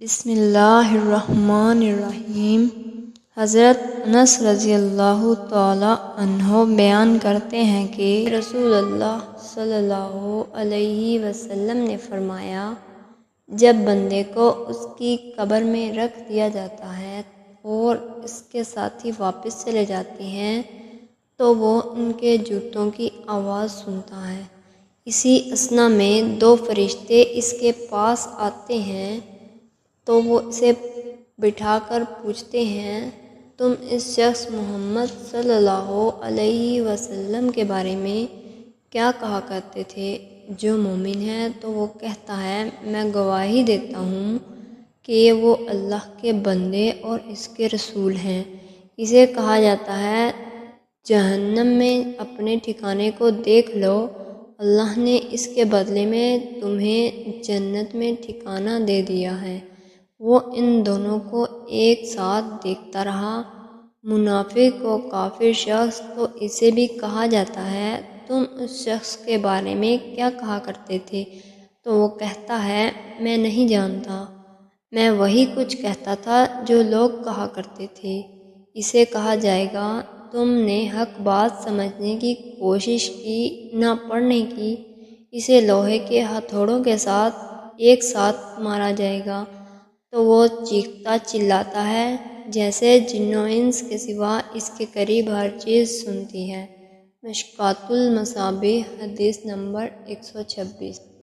بسم اللہ الرحمن الرحیم۔ حضرت انس رضی اللہ تعالی عنہ بیان کرتے ہیں کہ رسول اللہ صلی اللہ علیہ وسلم نے فرمایا، جب بندے کو اس کی قبر میں رکھ دیا جاتا ہے اور اس کے ساتھی واپس چلے جاتے ہیں تو وہ ان کے جوتوں کی آواز سنتا ہے۔ اسی اثنا میں دو فرشتے اس کے پاس آتے ہیں تو وہ اسے بٹھا کر پوچھتے ہیں، تم اس شخص محمد صلی اللہ علیہ وسلم کے بارے میں کیا کہا کرتے تھے جو مومن ہے؟ تو وہ کہتا ہے، میں گواہی دیتا ہوں کہ وہ اللہ کے بندے اور اس کے رسول ہیں۔ اسے کہا جاتا ہے، جہنم میں اپنے ٹھکانے کو دیکھ لو، اللہ نے اس کے بدلے میں تمہیں جنت میں ٹھکانہ دے دیا ہے۔ وہ ان دونوں کو ایک ساتھ دیکھتا رہا۔ منافق و کافر شخص تو اسے بھی کہا جاتا ہے، تم اس شخص کے بارے میں کیا کہا کرتے تھے؟ تو وہ کہتا ہے، میں نہیں جانتا، میں وہی کچھ کہتا تھا جو لوگ کہا کرتے تھے۔ اسے کہا جائے گا، تم نے حق بات سمجھنے کی کوشش کی، نہ پڑھنے کی۔ اسے لوہے کے ہتھوڑوں کے ساتھ ایک ساتھ مارا جائے گا تو وہ چیختا چلاتا ہے جیسے جن و انس کے سوا اس کے قریب ہر چیز سنتی ہے۔ مشکوٰۃ المصابیح، حدیث نمبر 126۔